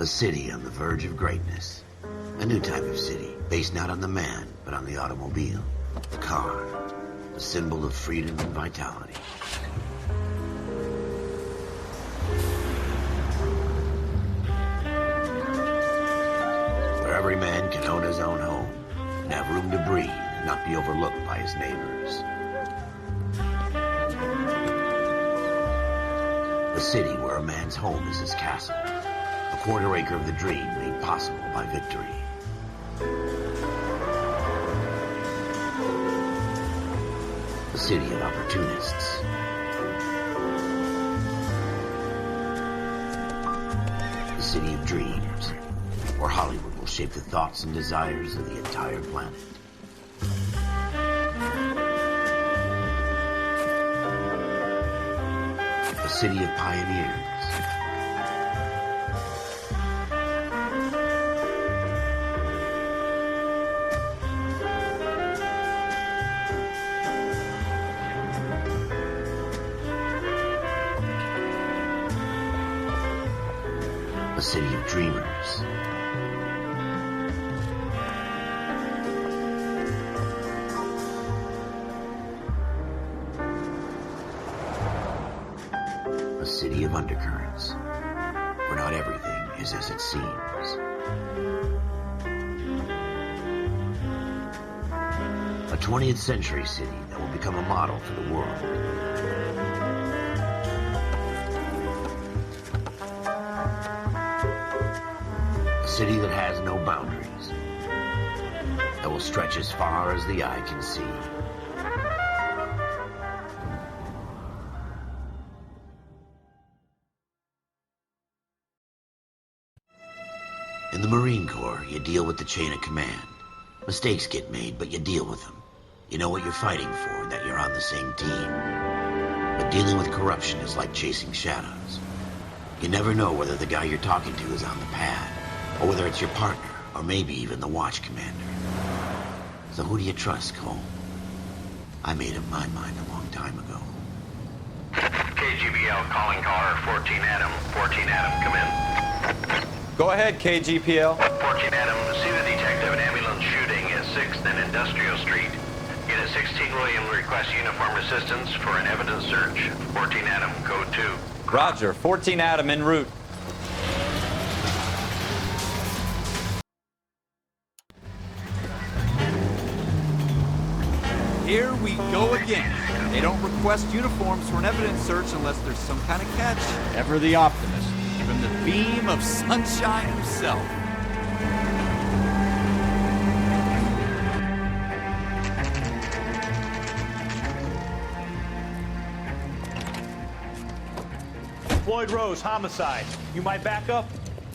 A city on the verge of greatness. A new type of city, based not on the man, but on the automobile. The car. A symbol of freedom and vitality. Where every man can own his own home, and have room to breathe, and not be overlooked by his neighbors. A city where a man's home is his castle. A quarter acre of the dream made possible by victory. A city of opportunists. A city of dreams, where Hollywood will shape the thoughts and desires of the entire planet. A city of pioneers. A city of dreamers. A city of undercurrents, where not everything is as it seems. A 20th century city that will become a model for the world. A city that has no boundaries, that will stretch as far as the eye can see. In the Marine Corps, you deal with the chain of command. Mistakes get made, but you deal with them. You know what you're fighting for, that you're on the same team. But dealing with corruption is like chasing shadows. You never know whether the guy you're talking to is on the pad, or whether it's your partner, or maybe even the watch commander. So who do you trust, Cole? I made up my mind a long time ago. KGBL calling caller 14 Adam. 14 Adam, come in. Go ahead, KGPL. 14 Adam, see the detective, an ambulance shooting at 6th and Industrial Street. Unit 16 William requests uniform assistance for an evidence search. 14 Adam, code 2. Roger, 14 Adam en route. Here we go again. They don't request uniforms for an evidence search unless there's some kind of catch. Ever the optimist. From the beam of sunshine himself. Floyd Rose, homicide. You might back up?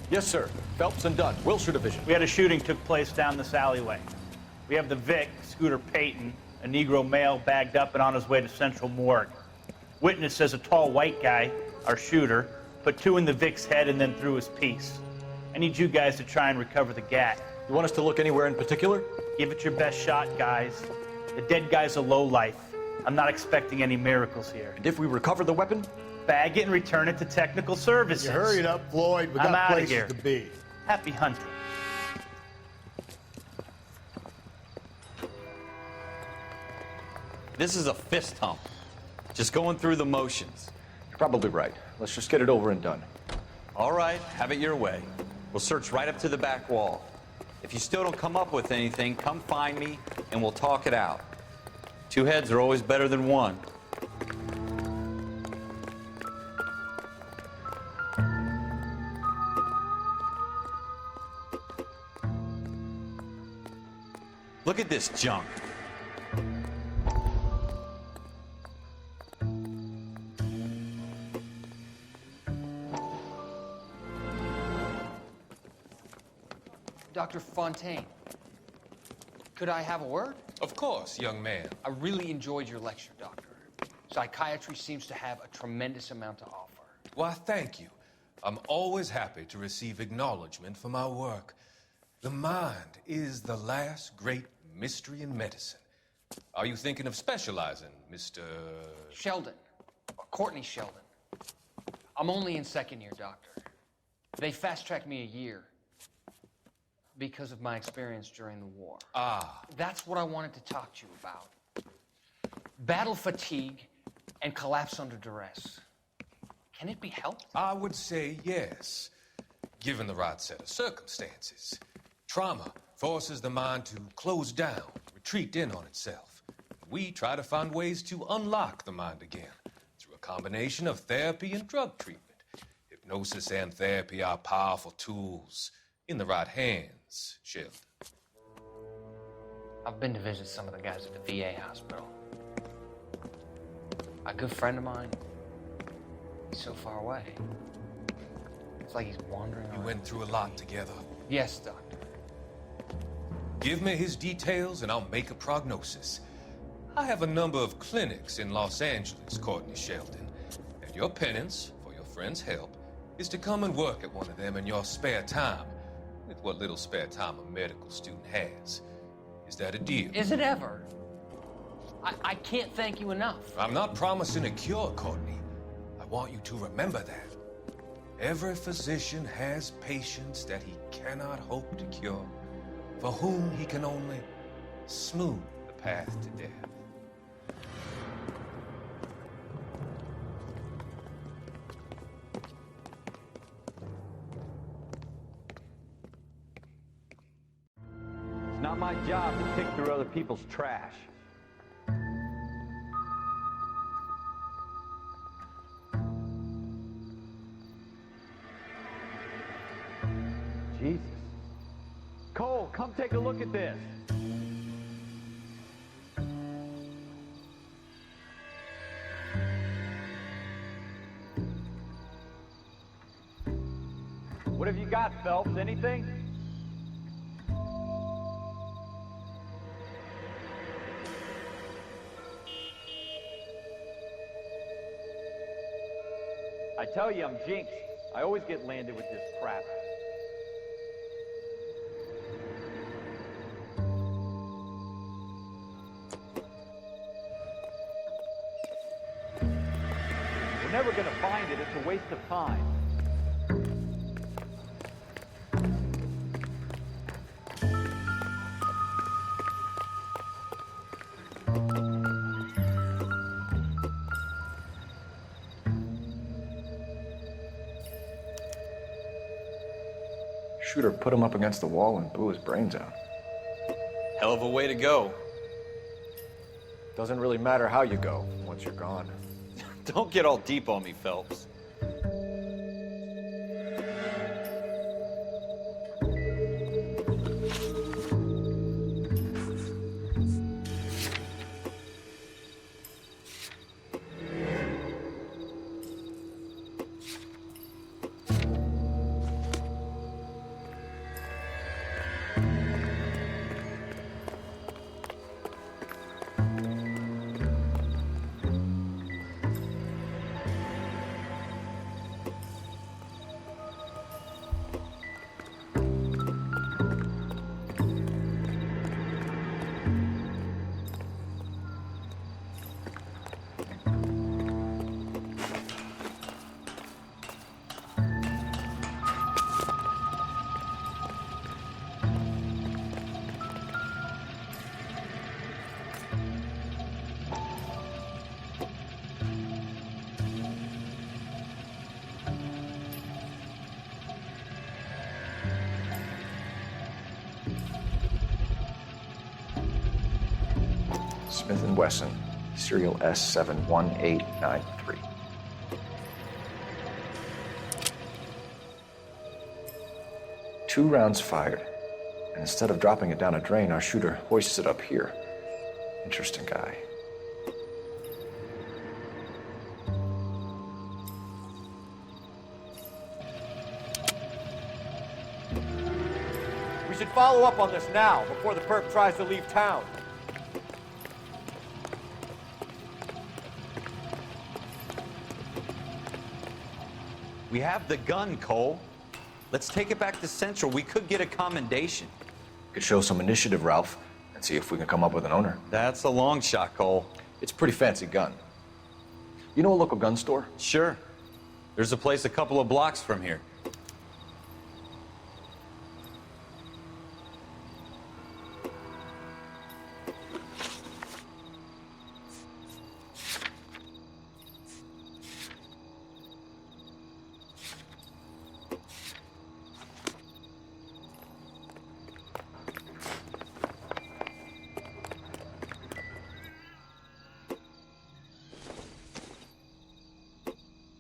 Yes, sir. Phelps and Dunn, Wilshire Division. We had a shooting took place down this alleyway. We have the Vic, Scooter Payton, a Negro male bagged up and on his way to Central Morgue. Witness says a tall white guy, our shooter, put 2 in the Vic's head and then threw his piece. I need you guys to try and recover the gat. You want us to look anywhere in particular? Give it your best shot, guys. The dead guy's a lowlife. I'm not expecting any miracles here. And if we recover the weapon? Bag it and return it to technical services. You hurry it up, Floyd. We I'm got outta places here. to be. Happy hunting. This is a fist hump. Just going through the motions. You're probably right. Let's just get it over and done. All right, have it your way. We'll search right up to the back wall. If you still don't come up with anything, come find me and we'll talk it out. 2 heads are always better than 1. Look at this junk. Dr. Fontaine, could I have a word? Of course, young man. I really enjoyed your lecture, Doctor. Psychiatry seems to have a tremendous amount to offer. Why, thank you. I'm always happy to receive acknowledgement for my work. The mind is the last great mystery in medicine. Are you thinking of specializing, Mr. Sheldon, or Courtney Sheldon. I'm only in 2nd year, Doctor. They fast-tracked me a year because of my experience during the war. Ah, That's what I wanted to talk to you about. Battle fatigue and collapse under duress. Can it be helped? I would say yes, given the right set of circumstances. Trauma forces the mind to close down, retreat in on itself. We try to find ways to unlock the mind again through a combination of therapy and drug treatment. Hypnosis and therapy are powerful tools in the right hands, Sheldon. I've been to visit some of the guys at the VA hospital. A good friend of mine, he's so far away. It's like he's wandering You around. went through a lot together. Yes, Doctor. Give me his details and I'll make a prognosis. I have a number of clinics in Los Angeles, Courtney Sheldon, and your penance for your friend's help is to come and work at one of them in your spare time, with what little spare time a medical student has. Is that a deal? Is it ever? I can't thank you enough. I'm not promising a cure, Courtney. I want you to remember that. Every physician has patients that he cannot hope to cure, for whom he can only smooth the path to death. It's not my job to pick through other people's trash. Jesus. Cole, come take a look at this. What have you got, Phelps? Anything? I tell you, I'm jinxed. I always get landed with this crap. We're never gonna find it. It's a waste of time. Shooter put him up against the wall and blew his brains out. Hell of a way to go. Doesn't really matter how you go once you're gone. Don't get all deep on me, Phelps. Smith & Wesson, serial S71893. Two rounds fired, and instead of dropping it down a drain, our shooter hoists it up here. Interesting guy. We should follow up on this now, before the perp tries to leave town. We have the gun, Cole. Let's take it back to Central. We could get a commendation. Could show some initiative, Ralph, and see if we can come up with an owner. That's a long shot, Cole. It's a pretty fancy gun. You know a local gun store? Sure. There's a place a couple of blocks from here.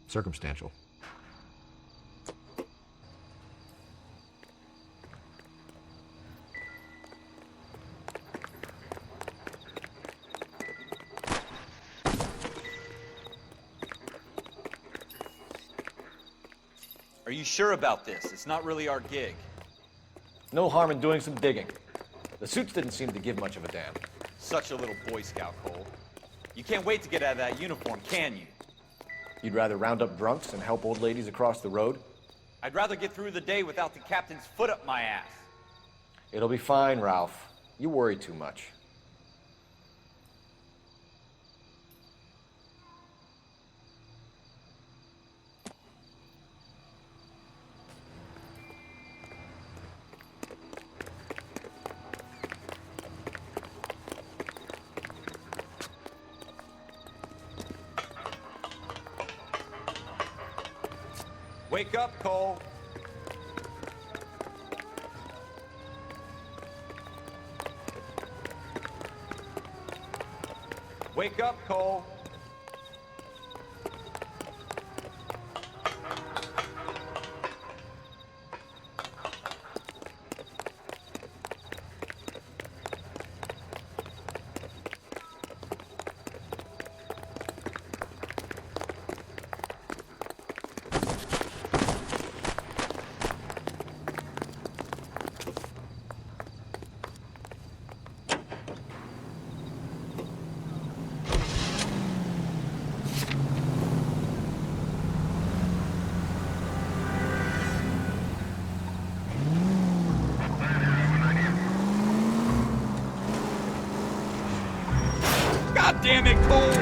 Circumstantial. Are you sure about this? It's not really our gig. No harm in doing some digging. The suits didn't seem to give much of a damn. Such a little Boy Scout, Cole. You can't wait to get out of that uniform, can you? You'd rather round up drunks and help old ladies across the road? I'd rather get through the day without the captain's foot up my ass. It'll be fine, Ralph. You worry too much. Wake up, Cole. Wake up, Cole. God damn it, Cole!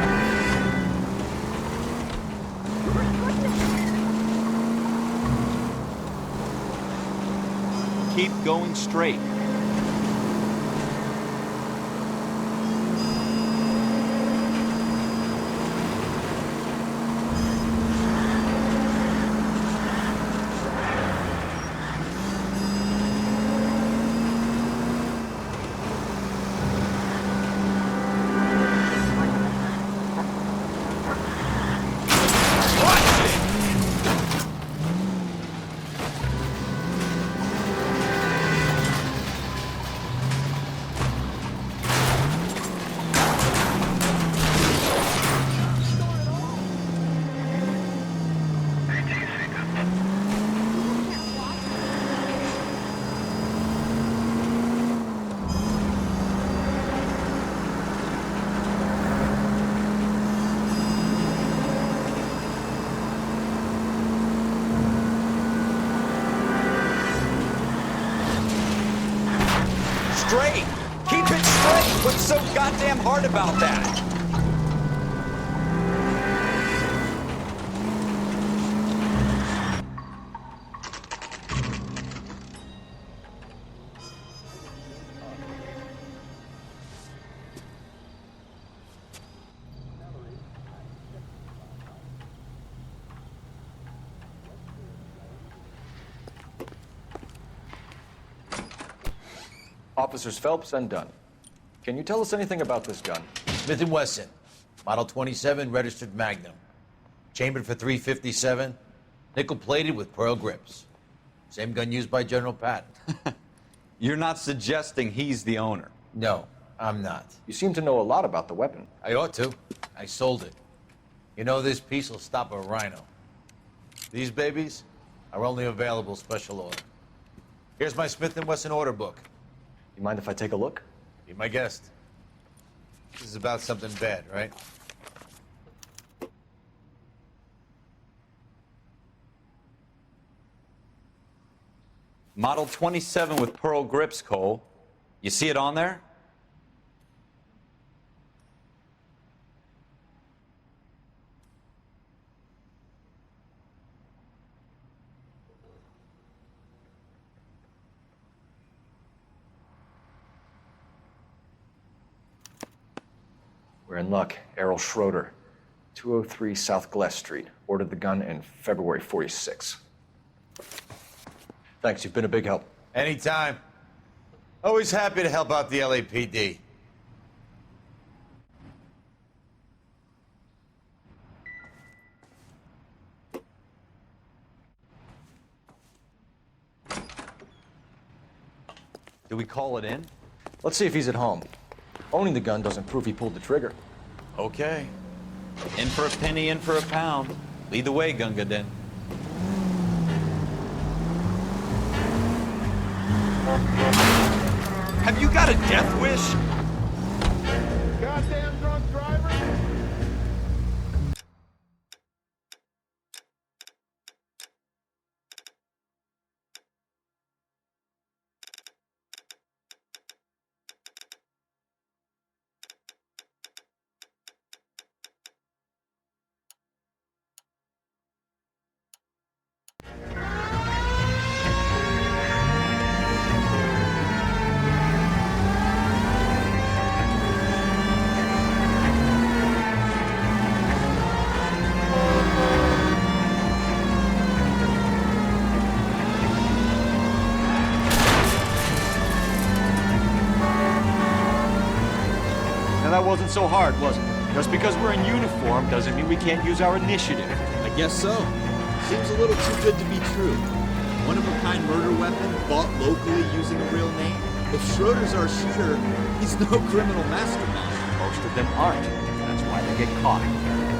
Keep going straight. Straight! Keep it straight! What's so goddamn hard about that? Officers Phelps and Dunn. Can you tell us anything about this gun? Smith & Wesson, Model 27, registered Magnum. Chambered for .357, nickel-plated with pearl grips. Same gun used by General Patton. You're not suggesting he's the owner? No, I'm not. You seem to know a lot about the weapon. I ought to. I sold it. You know, this piece will stop a rhino. These babies are only available special order. Here's my Smith & Wesson order book. You mind if I take a look? Be my guest. This is about something bad, right? Model 27 with pearl grips, Cole. You see it on there? We're in luck. Errol Schroeder, 203 South Glass Street. Ordered the gun in February '46. Thanks, you've been a big help. Anytime. Always happy to help out the LAPD. Do we call it in? Let's see if he's at home. Owning the gun doesn't prove he pulled the trigger. Okay. In for a penny, in for a pound. Lead the way, Gunga Din. Have you got a death wish? Goddamn drunk driver! Now that wasn't so hard, was it? Just because we're in uniform doesn't mean we can't use our initiative. I guess so. Seems a little too good to be true. One-of-a-kind murder weapon bought locally using a real name. If Schroeder's our shooter, he's no criminal mastermind. Most of them aren't. That's why they get caught.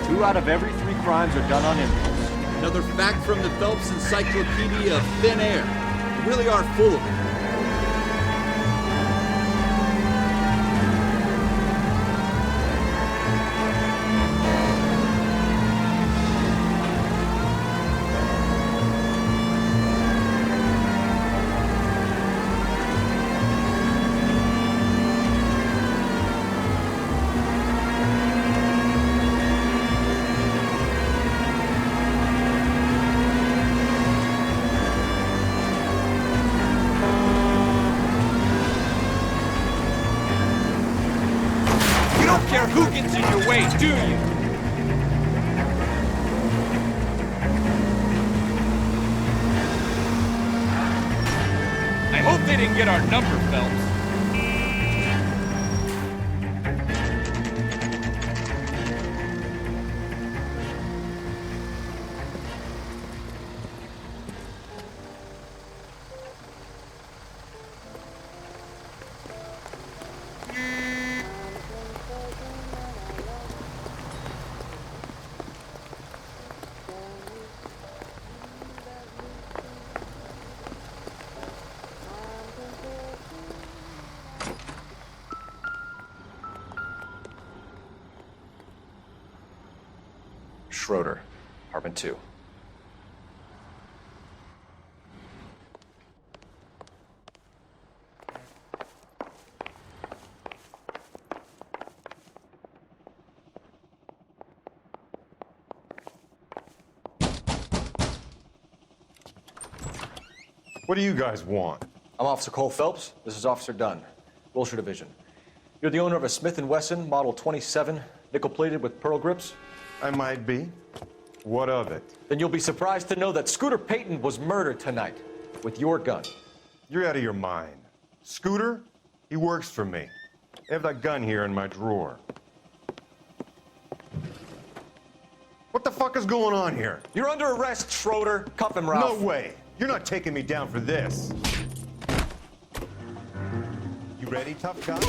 2 out of every 3 crimes are done on impulse. Another fact from the Phelps Encyclopedia of Thin Air. You really are full of it. You don't care who gets in your way, do you? I hope they didn't get our number, Phelps. Schroeder, apartment 2. What do you guys want? I'm Officer Cole Phelps. This is Officer Dunn, Wilshire Division. You're the owner of a Smith & Wesson Model 27, nickel-plated with pearl grips? I might be. What of it? Then you'll be surprised to know that Scooter Payton was murdered tonight with your gun. You're out of your mind. Scooter? He works for me. I have that gun here in my drawer. What the fuck is going on here? You're under arrest, Schroeder. Cuff him, Ralph. No way. You're not taking me down for this. You ready, tough guy?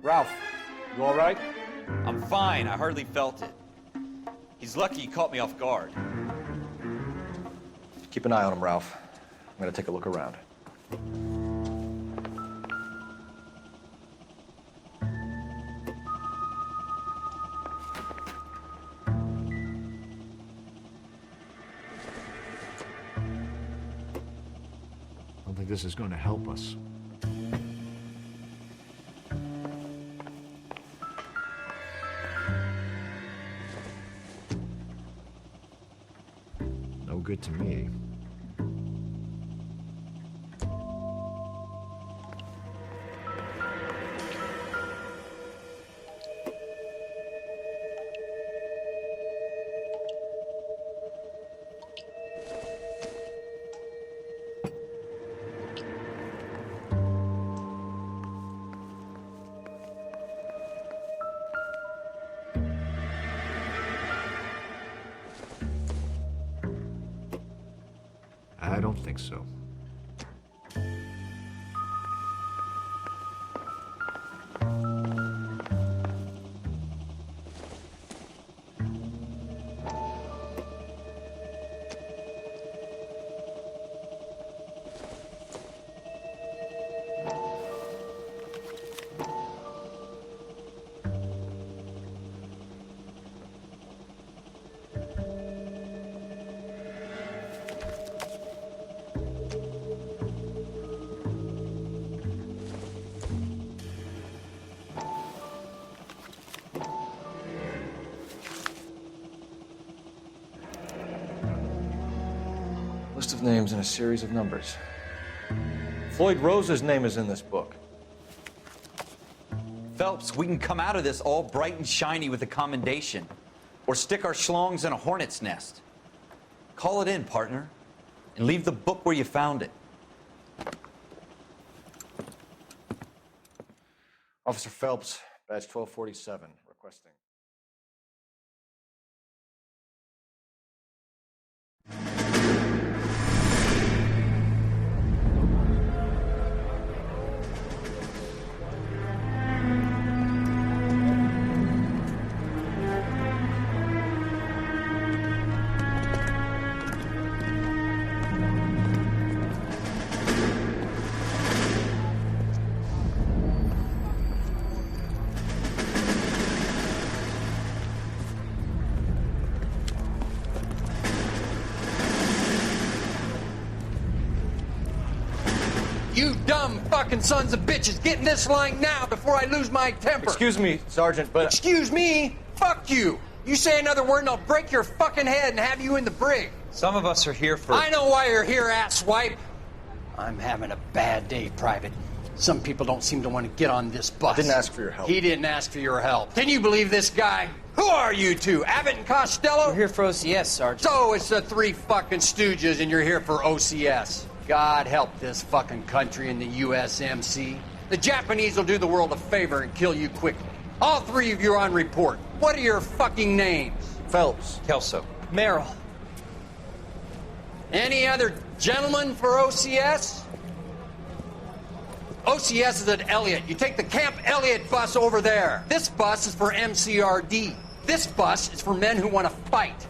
Ralph, you all right? I'm fine. I hardly felt it. He's lucky he caught me off guard. Keep an eye on him, Ralph. I'm gonna take a look around. I don't think this is going to help us. No good to me. don't think so. List of names and a series of numbers. Floyd Rose's name is in this book. Phelps, we can come out of this all bright and shiny with a commendation, or stick our schlongs in a hornet's nest. Call it in, partner, and leave the book where you found it. Officer Phelps, badge 1247, requesting. You dumb fucking sons of bitches, get in this line now before I lose my temper. Excuse me, Sergeant, but... Excuse me? Fuck you. You say another word and I'll break your fucking head and have you in the brig. Some of us are here for... I know why you're here, asswipe. I'm having a bad day, Private. Some people don't seem to want to get on this bus. I didn't ask for your help. He didn't ask for your help. Can you believe this guy? Who are you two? Abbott and Costello? We're here for OCS, Sergeant. So it's the three fucking stooges and you're here for OCS. God help this fucking country and the USMC. The Japanese will do the world a favor and kill you quickly. All three of you are on report. What are your fucking names? Phelps. Kelso. Merrill. Any other gentlemen for OCS? OCS is at Elliott. You take the Camp Elliott bus over there. This bus is for MCRD. This bus is for men who want to fight.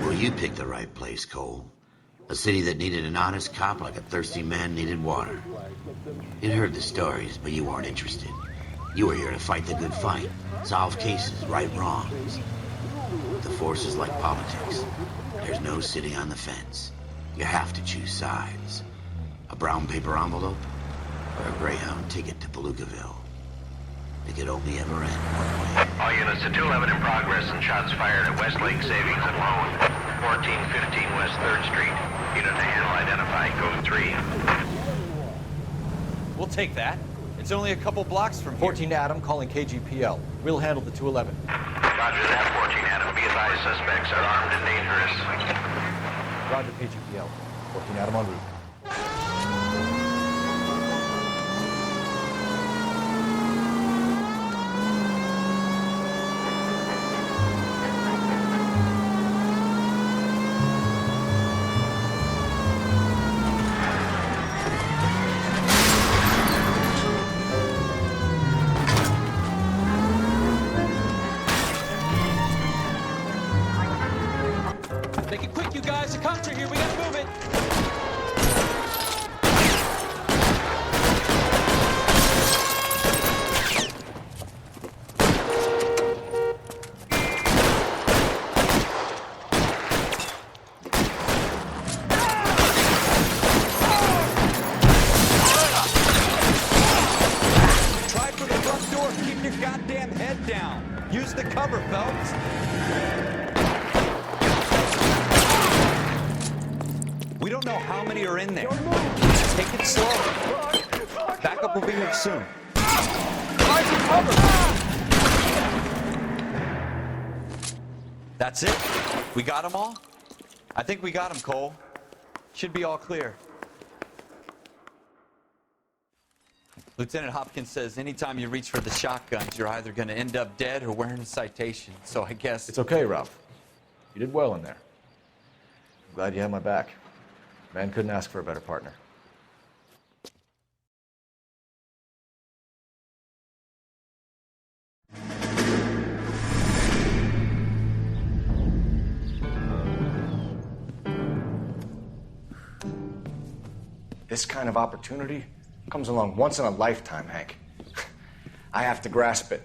Well, you picked the right place, Cole. A city that needed an honest cop like a thirsty man needed water. You'd heard the stories, but you weren't interested. You were here to fight the good fight, solve cases, right wrongs. The force is like politics. There's no sitting on the fence. You have to choose sides. A brown paper envelope or a Greyhound ticket to Palookaville. It could only ever end one way. All units to 211 in progress and shots fired at Westlake Savings and Loan, 1415 West 3rd Street. Unit to handle identified, code 3. We'll take that. It's only a couple blocks from here. 14 Adam calling KGPL. We'll handle the 211. Roger that, 14 Adam. Be advised, suspects are armed and dangerous. Roger, KGPL. 14 Adam en route. Make it quick, you guys. The cops are here. We gotta move it. Try for the front door. Keep your goddamn head down. Use the cover, Phelps. We don't know how many are in there. Take it slow. Backup will be here soon. That's it? We got them all? I think we got them, Cole. Should be all clear. Lieutenant Hopkins says anytime you reach for the shotguns, you're either going to end up dead or wearing a citation. So I guess... It's okay, Ralph. You did well in there. I'm glad you had my back. Man couldn't ask for a better partner. This kind of opportunity comes along once in a lifetime, Hank. I have to grasp it.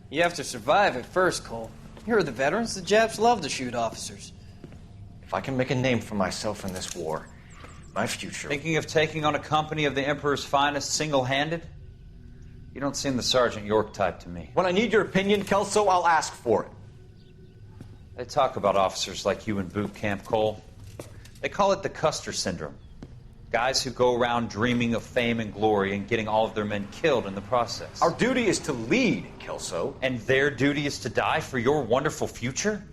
You have to survive it first, Cole. Here are the veterans. The Japs love to shoot officers. If I can make a name for myself in this war, my future... Thinking of taking on a company of the Emperor's finest single-handed? You don't seem the Sergeant York type to me. When I need your opinion, Kelso, I'll ask for it. They talk about officers like you in boot camp, Cole. They call it the Custer syndrome. Guys who go around dreaming of fame and glory and getting all of their men killed in the process. Our duty is to lead, Kelso. And their duty is to die for your wonderful future?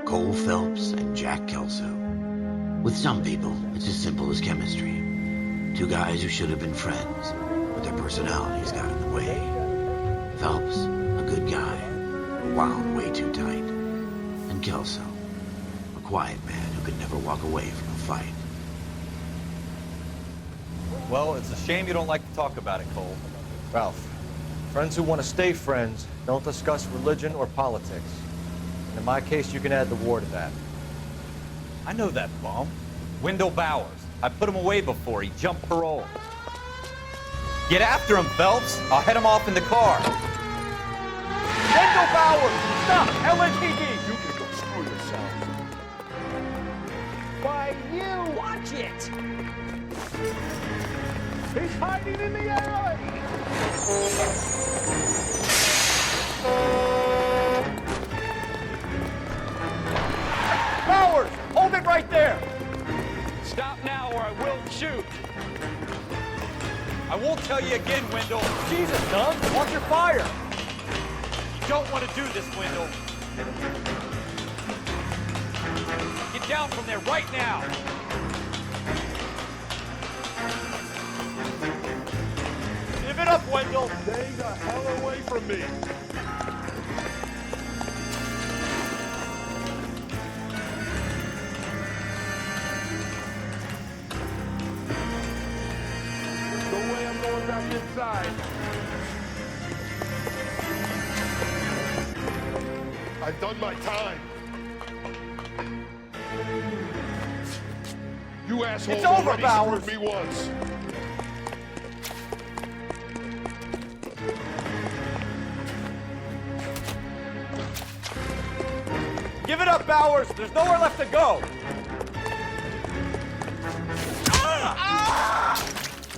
Cole Phelps and Jack Kelso. With some people, it's as simple as chemistry. Two guys who should have been friends, but their personalities got in the way. Phelps, a good guy, wound way too tight. And Kelso, a quiet man who could never walk away from a fight. Well, it's a shame you don't like to talk about it, Cole. Ralph, friends who want to stay friends don't discuss religion or politics. And in my case, you can add the war to that. I know that bum. Wendell Bowers. I put him away before he jumped parole. Get after him, Phelps. I'll head him off in the car. Wendell Bowers! Stop! LNPD! You can go screw yourselves. Why, you! Watch it! He's hiding in the alley! Bowers! Hold it right there! Stop now or I will shoot. I won't tell you again, Wendell. Jesus, Doug! Watch your fire! You don't want to do this, Wendell. Get down from there right now. Give it up, Wendell! Stay the hell away from me! There's no way I'm going back inside. I've done my time. You asshole It's over, already Bowers. screwed me once. Give it up, Bowers! There's nowhere left to go!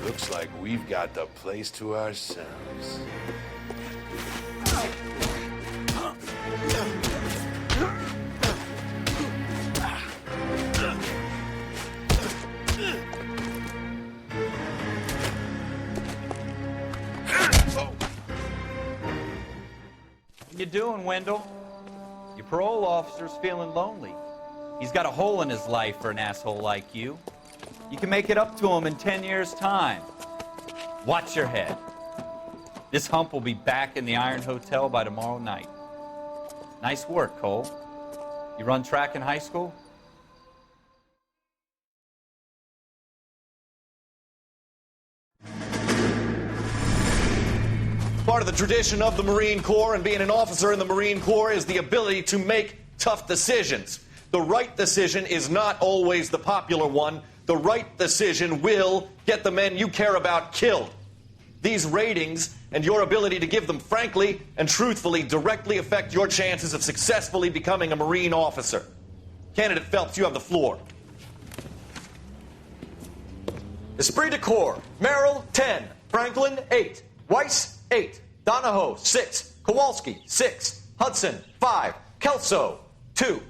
Looks like we've got the place to ourselves. What you doing, Wendell? Your parole officer's feeling lonely. He's got a hole in his life for an asshole like you. You can make it up to him in 10 years' time. Watch your head. This hump will be back in the Iron Hotel by tomorrow night. Nice work, Cole. You run track in high school? Part of the tradition of the Marine Corps and being an officer in the Marine Corps is the ability to make tough decisions. The right decision is not always the popular one. The right decision will get the men you care about killed. These ratings and your ability to give them frankly and truthfully directly affect your chances of successfully becoming a Marine officer. Candidate Phelps, you have the floor. Esprit de Corps, Merrill, 10. Franklin, 8. Weiss, 8. Donahoe, 6. Kowalski, 6. Hudson, 5. Kelso, 2.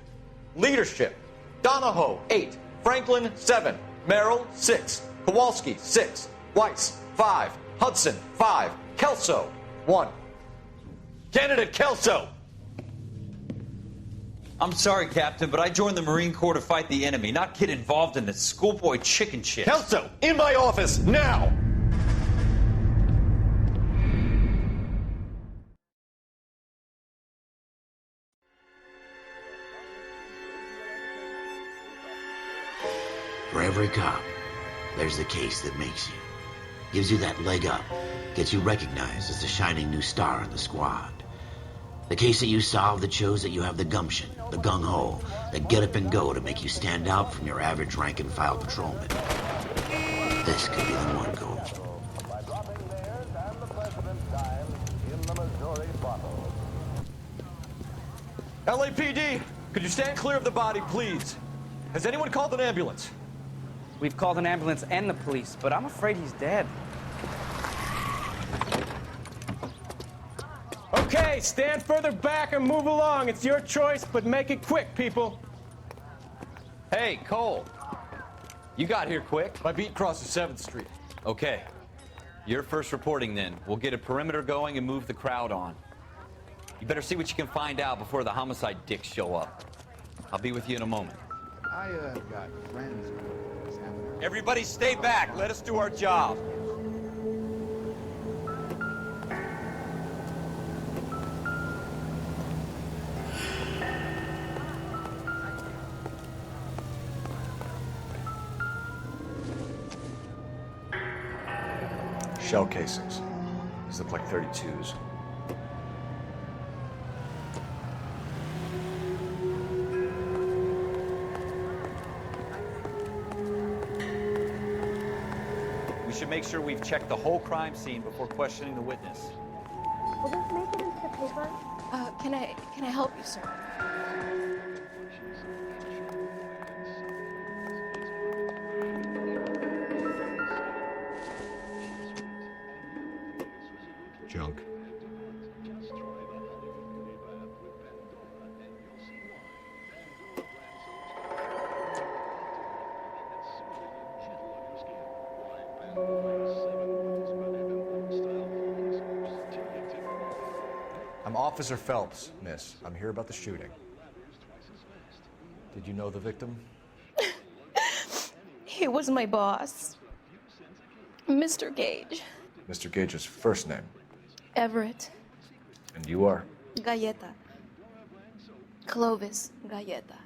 Leadership, Donahoe, 8. Franklin, 7. Merrill, 6. Kowalski, 6. Weiss, 5. Hudson, 5. Kelso, 1. Candidate Kelso, I'm sorry, Captain, but I joined the Marine Corps to fight the enemy, not get involved in this schoolboy chicken shit. Kelso, in my office, now! For every cop, there's the case that makes you. Gives you that leg up, gets you recognized as the shining new star in the squad. The case that you solve that shows that you have the gumption, the gung-ho, the get up and go to make you stand out from your average rank-and-file patrolman. This could be the one, Cole. LAPD, could you stand clear of the body, please? Has anyone called an ambulance? We've called an ambulance and the police, but I'm afraid he's dead. Okay, stand further back and move along. It's your choice, but make it quick, people. Hey, Cole. You got here quick. My beat crosses 7th Street. Okay. You're first reporting then. We'll get a perimeter going and move the crowd on. You better see what you can find out before the homicide dicks show up. I'll be with you in a moment. I got friends. Everybody stay back. Let us do our job. Shell casings. These look like 32s. We should make sure we've checked the whole crime scene before questioning the witness. Will this make it into the paper? Can I help you, sir? Junk. I'm Officer Phelps, miss. I'm here about the shooting. Did you know the victim? He was my boss. Mr. Gage. Mr. Gage's first name. Everett. And you are? Galleta. Clovis Galleta.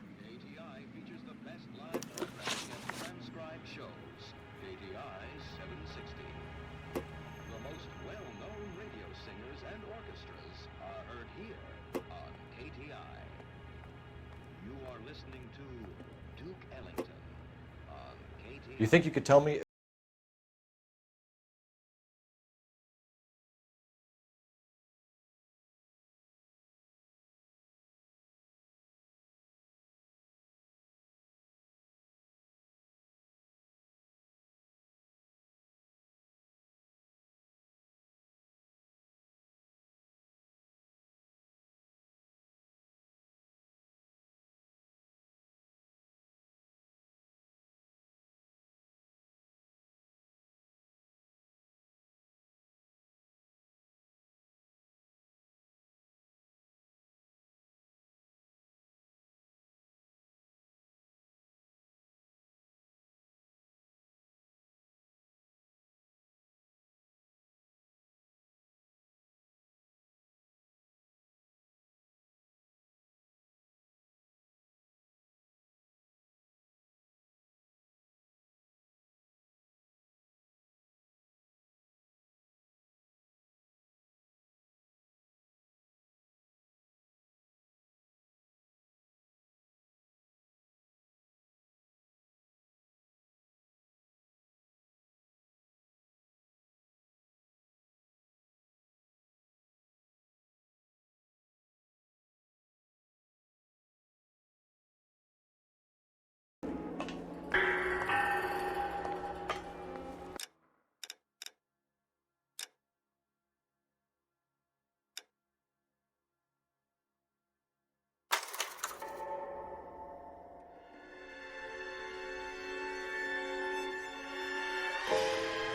You think you could tell me?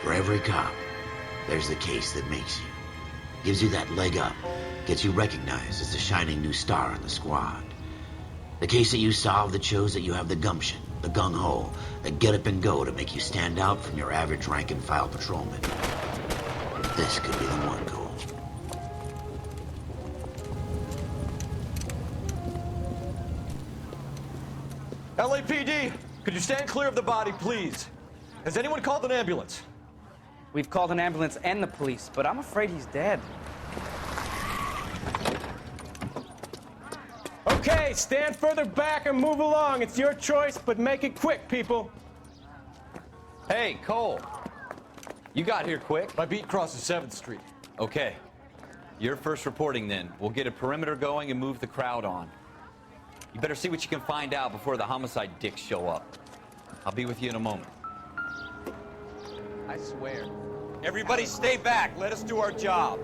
For every cop, there's the case that makes you. Gives you that leg up, gets you recognized as the shining new star in the squad. The case that you solved that shows that you have the gumption, the gung-ho, the get up and go to make you stand out from your average rank-and-file patrolman. This could be the one, Cole. LAPD, could you stand clear of the body, please? Has anyone called an ambulance? We've called an ambulance and the police, but I'm afraid he's dead. Okay, stand further back and move along. It's your choice, but make it quick, people. Hey, Cole. You got here quick. My beat crosses 7th Street. Okay. You're first reporting then. We'll get a perimeter going and move the crowd on. You better see what you can find out before the homicide dicks show up. I'll be with you in a moment. I swear. Everybody stay back. Let us do our job.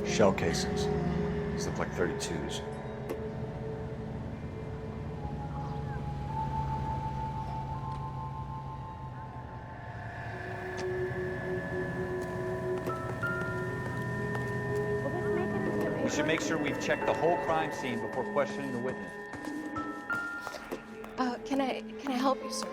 Shell casings. These look like 32s. We should make sure we've checked the whole crime scene before questioning the witness. Can I help you, sir?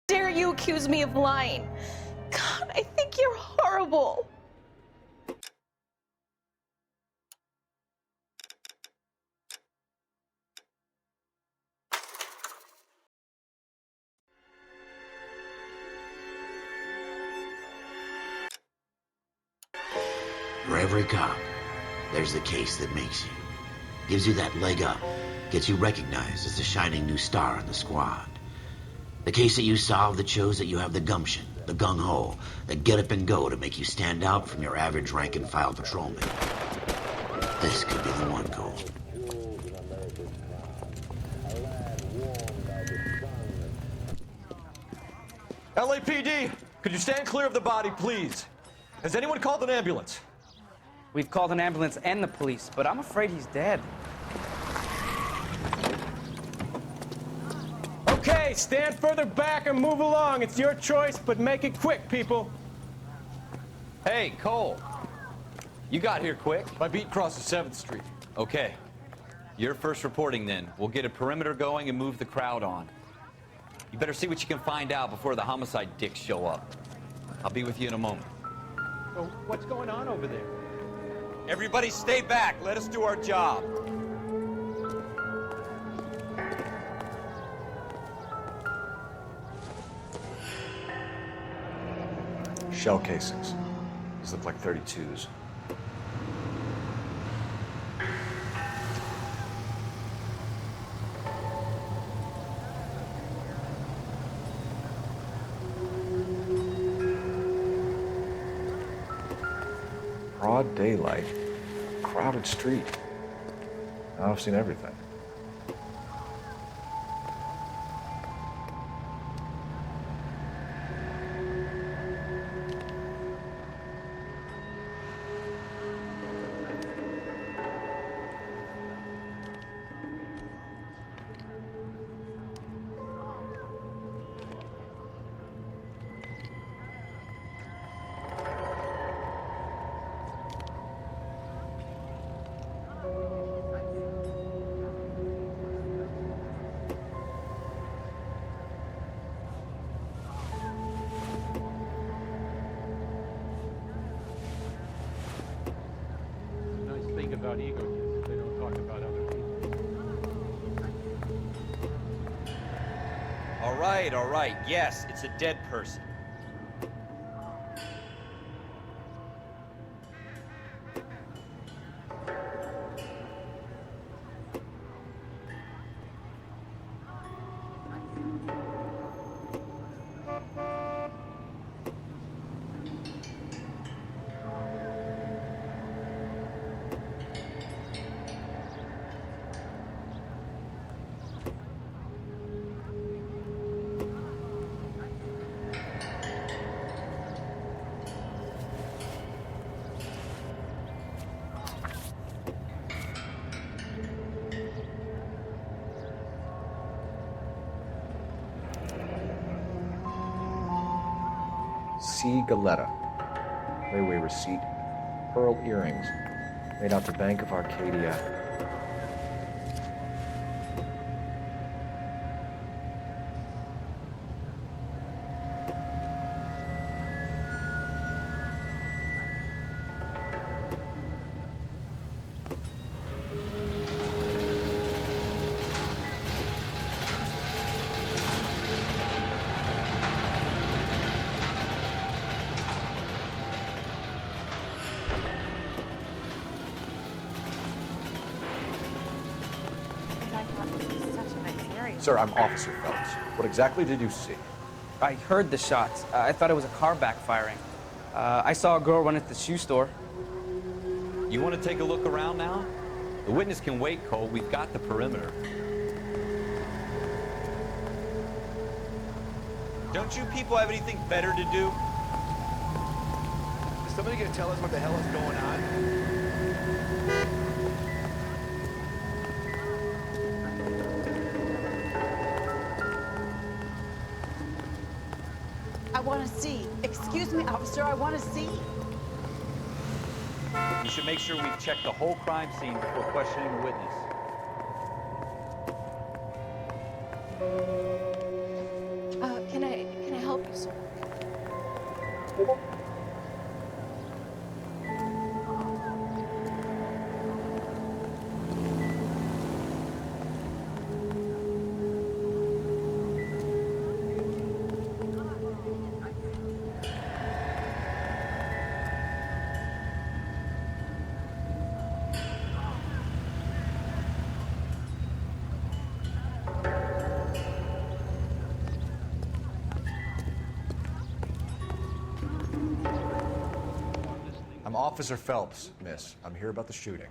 Dare you accuse me of lying? God, I think you're horrible. For every cop, there's the case that makes you. Gives you that leg up. Gets you recognized as the shining new star in the squad. The case that you solved that shows that you have the gumption, the gung-ho, the get up and go to make you stand out from your average rank-and-file patrolman. This could be the one, Cole. LAPD, could you stand clear of the body, please? Has anyone called an ambulance? We've called an ambulance and the police, but I'm afraid he's dead. Okay, stand further back and move along. It's your choice, but make it quick, people. Hey, Cole. You got here quick. My beat crosses 7th Street. Okay. You're first reporting then. We'll get a perimeter going and move the crowd on. You better see what you can find out before the homicide dicks show up. I'll be with you in a moment. So what's going on over there? Everybody stay back. Let us do our job. Shell casings. These look like 32s. Broad daylight, crowded street. Now I've seen everything. Nice thing about egotists, they don't talk about other people. All right. Yes, it's a dead person. C. Galetta. Layaway receipt. Pearl earrings. Made out to Bank of Arcadia. Sir, I'm Officer Phelps. What exactly did you see? I heard the shots. I thought it was a car backfiring. I saw a girl run into the shoe store. You want to take a look around now? The witness can wait, Cole. We've got the perimeter. Don't you people have anything better to do? Is somebody gonna tell us what the hell is going on? I want to see. Excuse me, officer, I want to see. We should make sure we've checked the whole crime scene before questioning the witness. Can I help you, sir? I'm Officer Phelps, miss. I'm here about the shooting.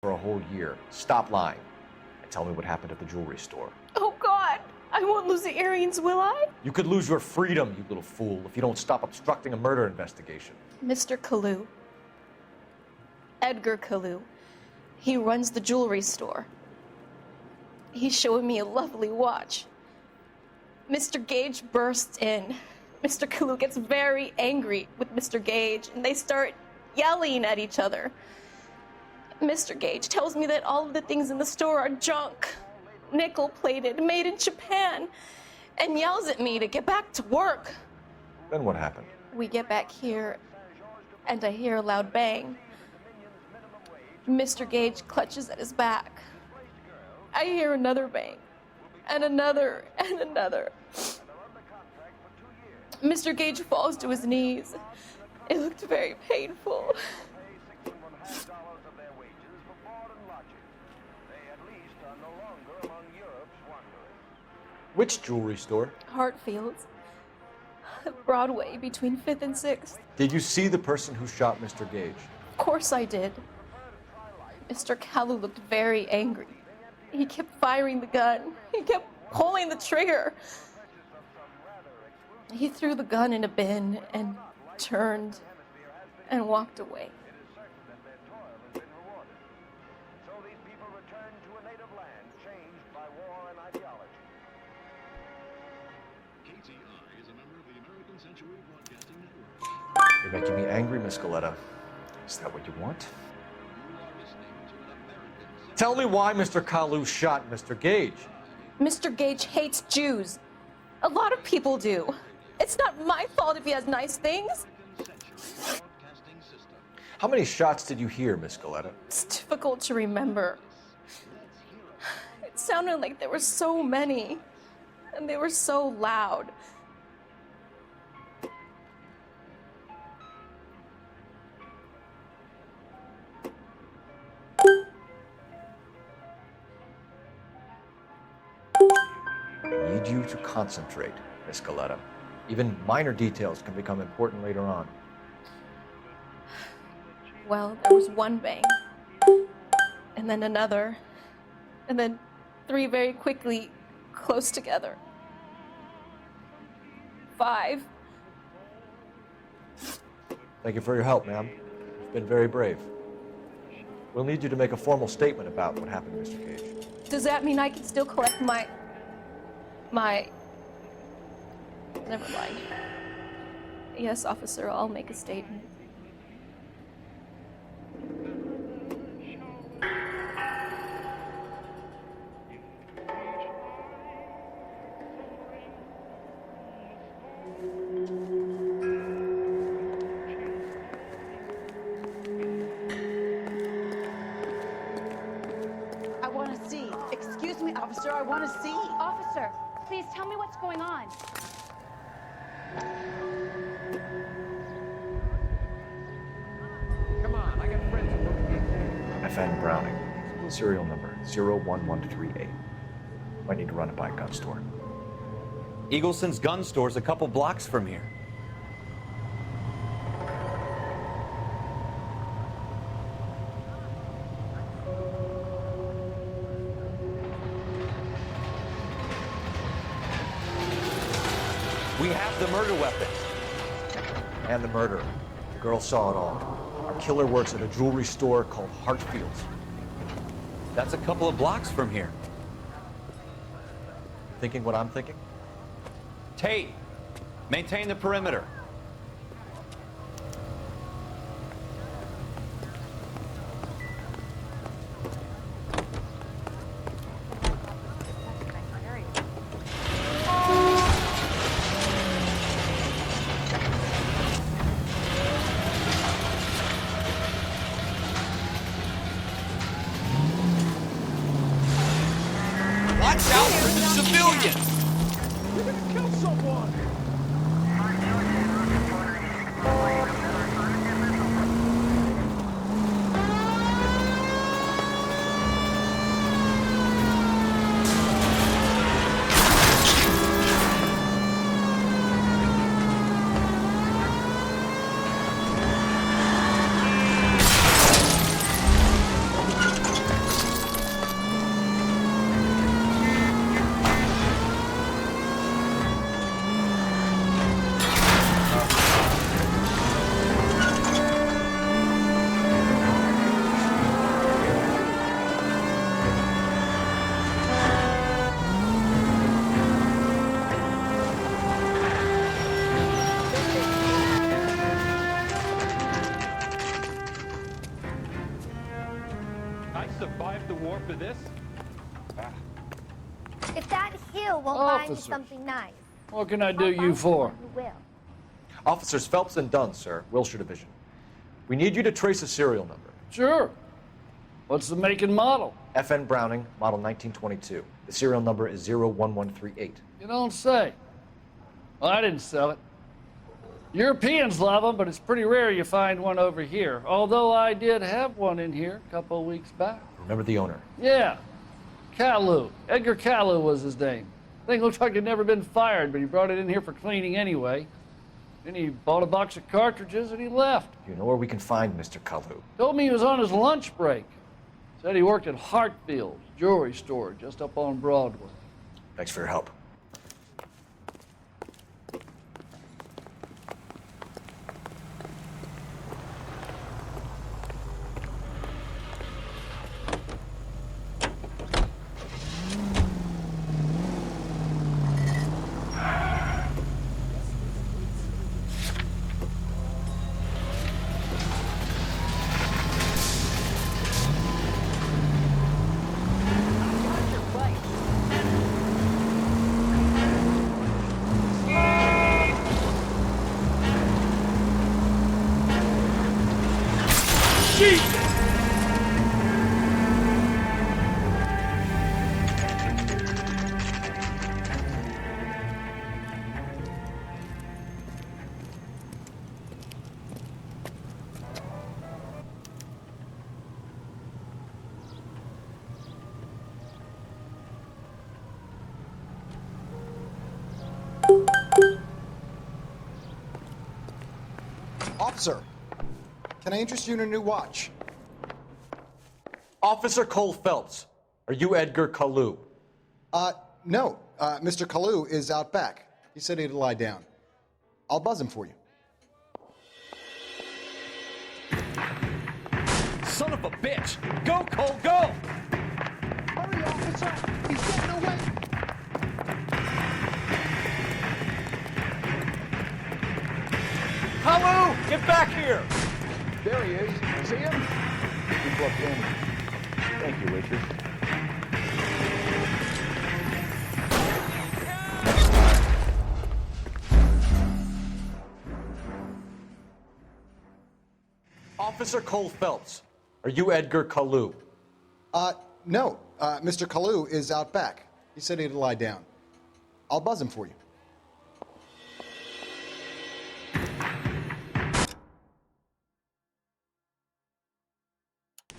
for a whole year. Stop lying and tell me what happened at the jewelry store. Oh, God. I won't lose the earrings, will I? You could lose your freedom, you little fool, if you don't stop obstructing a murder investigation. Mr. Kalu. Edgar Kalu. He runs the jewelry store. He's showing me a lovely watch. Mr. Gage bursts in. Mr. Kalu gets very angry with Mr. Gage, and they start yelling at each other. Mr. Gage tells me that all of the things in the store are junk, nickel-plated, made in Japan, and yells at me to get back to work. Then what happened? We get back here, and I hear a loud bang. Mr. Gage clutches at his back. I hear another bang, and another, and another. Mr. Gage falls to his knees. It looked very painful. Which jewelry store? Hartfield's. Broadway, between 5th and 6th. Did you see the person who shot Mr. Gage? Of course I did. Mr. Kalu looked very angry. He kept firing the gun. He kept pulling the trigger. He threw the gun in a bin and turned and walked away. You're making me angry, Miss Galetta. Is that what you want? Tell me why Mr. Kalu shot Mr. Gage. Mr. Gage hates Jews. A lot of people do. It's not my fault if he has nice things. How many shots did you hear, Miss Galetta? It's difficult to remember. It sounded like there were so many, and they were so loud. I need you to concentrate, Miss Galetta. Even minor details can become important later on. Well, there was one bang, and then another, and then 3 very quickly, close together. 5. Thank you for your help, ma'am. You've been very brave. We'll need you to make a formal statement about what happened to Mr. Gage. Does that mean I can still collect my... Never mind. Yes, officer, I'll make a statement. I want to see. Excuse me, officer, I want to see. Officer, please tell me what's going on. Come on, I got friends who work here. FN Browning. Serial number 01138. Might need to run it by a gun store. Eagleson's gun store's a couple blocks from here. We have the murder weapon. And the murderer. The girl saw it all. Our killer works at a jewelry store called Hartfield's. That's a couple of blocks from here. Thinking what I'm thinking? Tate, maintain the perimeter. Watch out for the civilians! You're gonna kill someone! I survived the war for this? If that hill won't buy me Officer. something nice, What can I do I'll you find for? someone who will. Officers Phelps and Dunn, sir, Wilshire Division. We need you to trace a serial number. Sure. What's the make and model? FN Browning, model 1922. The serial number is 01138. You don't say. Well, I didn't sell it. Europeans love them, but it's pretty rare you find one over here. Although I did have one in here a couple of weeks back. Remember the owner? Yeah. Kalu. Edgar Kalu was his name. Thing looked like he'd never been fired, but he brought it in here for cleaning anyway. Then he bought a box of cartridges and he left. You know where we can find Mr. Kalu? Told me he was on his lunch break. Said he worked at Hartfield's jewelry store just up on Broadway. Thanks for your help. Officer, can I interest you in a new watch? Officer Cole Phelps, are you Edgar Kalu? No. Mr. Kalu is out back. He said he'd lie down. I'll buzz him for you. Son of a bitch! Go, Cole, go! Hurry, officer! He's getting away! Kalu, get back here! There he is. See him? Keep up, in. Thank you, Richard. Next time. Officer Cole Phelps, are you Edgar Kalu? No. Mr. Kalu is out back. He said he'd lie down. I'll buzz him for you.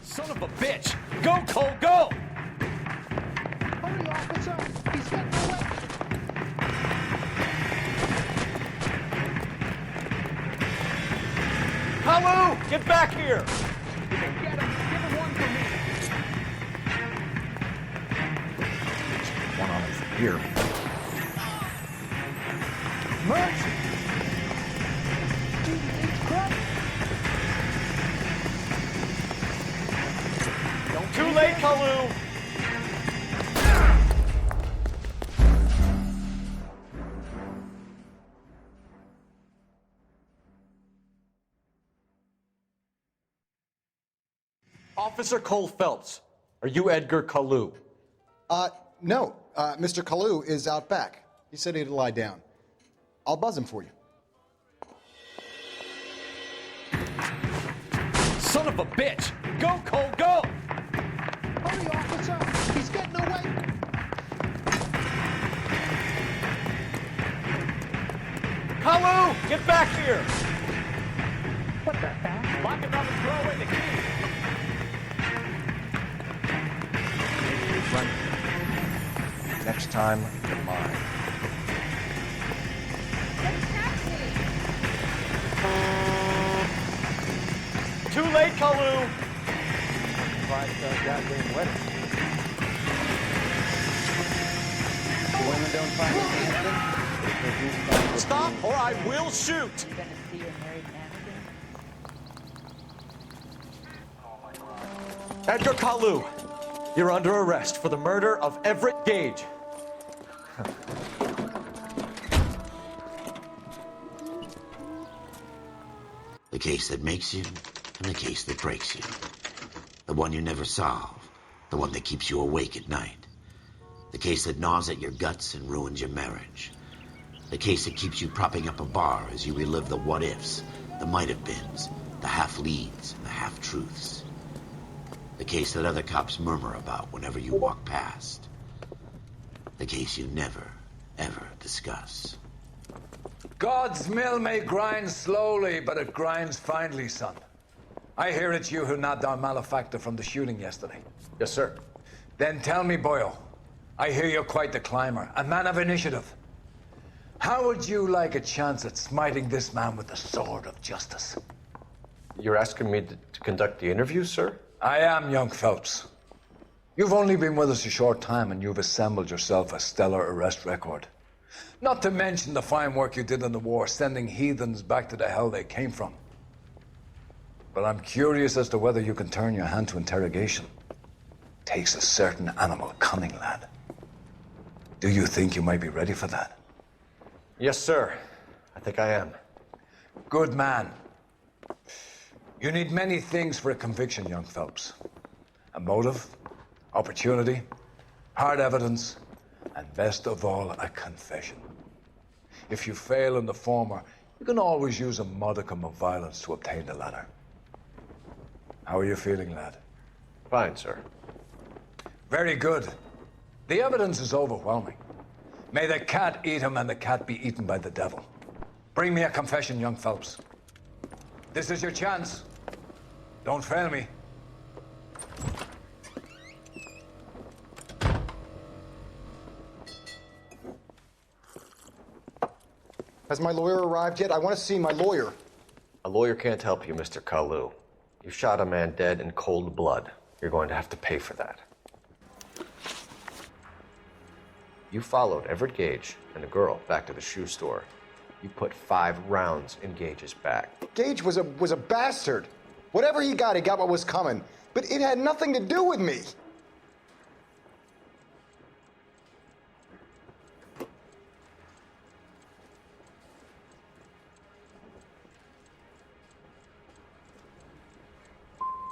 Son of a bitch! Go, Cole, go! Hurry, officer! He's getting away! Kalu, get back here! You can get him! Give him one for me! One on it from here. Mercy! Jesus Christ! Too late, Kalu! Officer Cole Phelps, are you Edgar Kalu? No. Mr. Kalu is out back. He said he'd lie down. I'll buzz him for you. Son of a bitch! Go, Cole, go! Hurry, officer! He's getting away! Kalu, get back here! What the hell? Lock him up and throw away the key! Next time, you're mine. Too late, Kalu! Five-star goddamn wedding. The women don't find it handsome. Stop or I will shoot! You gonna see your married man again? Edgar Kalu, you're under arrest for the murder of Everett Gage. The case that makes you and the case that breaks you. The one you never solve The one that keeps you awake at night. The case that gnaws at your guts and ruins your marriage. The case that keeps you propping up a bar as you relive the what-ifs, the might-have-beens, the half-leads, and the half-truths. The case that other cops murmur about whenever you walk past. The case you never, ever discuss. God's mill may grind slowly, but it grinds finely, son. I hear it's you who nabbed our malefactor from the shooting yesterday. Yes, sir. Then tell me, Boyle, I hear you're quite the climber, a man of initiative. How would you like a chance at smiting this man with the sword of justice? You're asking me to conduct the interview, sir? I am, young Phelps. You've only been with us a short time and you've assembled yourself a stellar arrest record. Not to mention the fine work you did in the war, sending heathens back to the hell they came from. But I'm curious as to whether you can turn your hand to interrogation. Takes a certain animal cunning, lad. Do you think you might be ready for that? Yes, sir. I think I am. Good man. You need many things for a conviction, young Phelps. A motive, opportunity, hard evidence, and best of all, a confession. If you fail in the former, you can always use a modicum of violence to obtain the latter. How are you feeling, lad? Fine, sir. Very good. The evidence is overwhelming. May the cat eat him and the cat be eaten by the devil. Bring me a confession, young Phelps. This is your chance. Don't fail me. Has my lawyer arrived yet? I want to see my lawyer. A lawyer can't help you, Mr. Kalu. You shot a man dead in cold blood. You're going to have to pay for that. You followed Everett Gage and the girl back to the shoe store. You put 5 rounds in Gage's back. Gage was a bastard. Whatever he got what was coming. But it had nothing to do with me.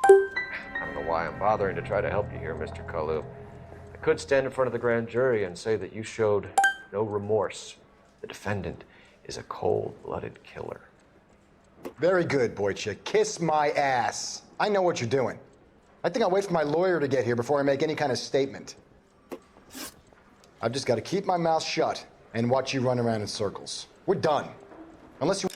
I don't know why I'm bothering to try to help you here, Mr. Kalu. I could stand in front of the grand jury and say that you showed no remorse. The defendant is a cold-blooded killer. Very good, boy chick. Kiss my ass. I know what you're doing. I think I'll wait for my lawyer to get here before I make any kind of statement. I've just got to keep my mouth shut and watch you run around in circles. We're done. Unless you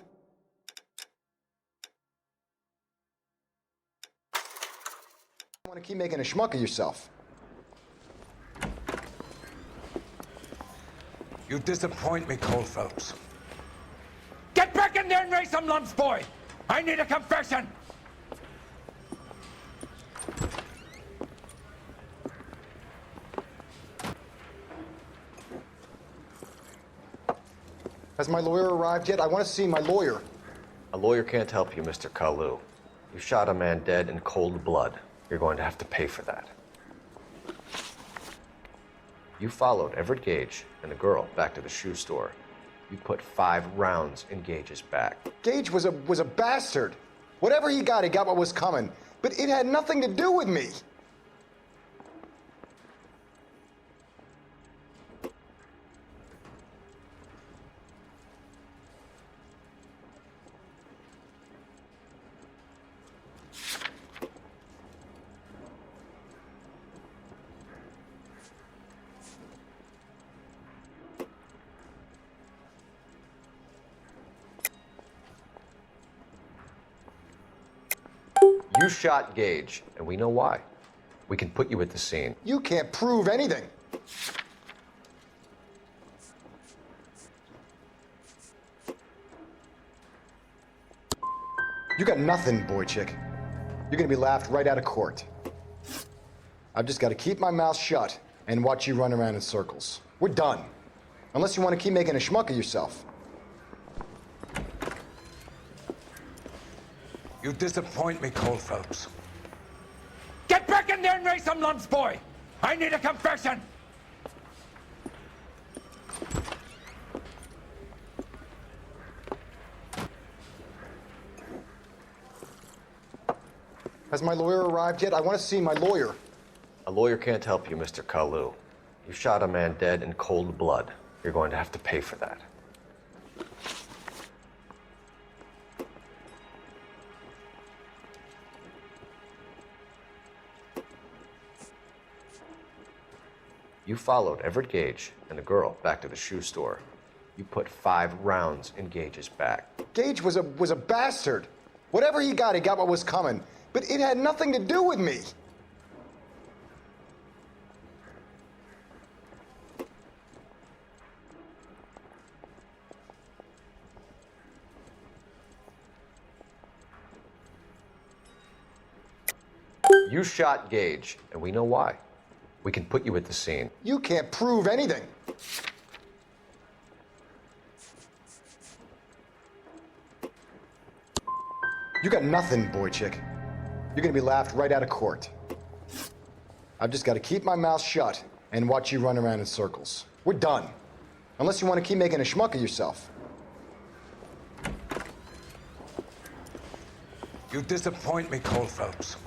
want to keep making a schmuck of yourself. You disappoint me, Cole Phelps. Get back in there and raise some lumps, boy! I need a confession! Has my lawyer arrived yet? I want to see my lawyer. A lawyer can't help you, Mr. Kalu. You shot a man dead in cold blood. You're going to have to pay for that. You followed Everett Gage and the girl back to the shoe store. You put 5 rounds in Gage's back. Gage was a bastard. Whatever he got what was coming. But it had nothing to do with me. You shot Gage, and we know why. We can put you at the scene. You can't prove anything. You got nothing, boy chick. You're gonna be laughed right out of court. I've just got to keep my mouth shut and watch you run around in circles. We're done. Unless you want to keep making a schmuck of yourself. You disappoint me, Cole Phelps. Get back in there and raise some lumps, boy! I need a confession! Has my lawyer arrived yet? I want to see my lawyer. A lawyer can't help you, Mr. Kalu. You shot a man dead in cold blood. You're going to have to pay for that. You followed Everett Gage and the girl back to the shoe store. You put 5 rounds in Gage's back. Gage was a bastard. Whatever he got what was coming. But it had nothing to do with me. You shot Gage, and we know why. We can put you at the scene. You can't prove anything. You got nothing, boy chick. You're gonna be laughed right out of court. I've just got to keep my mouth shut and watch you run around in circles. We're done. Unless you want to keep making a schmuck of yourself. You disappoint me, Cole Phelps.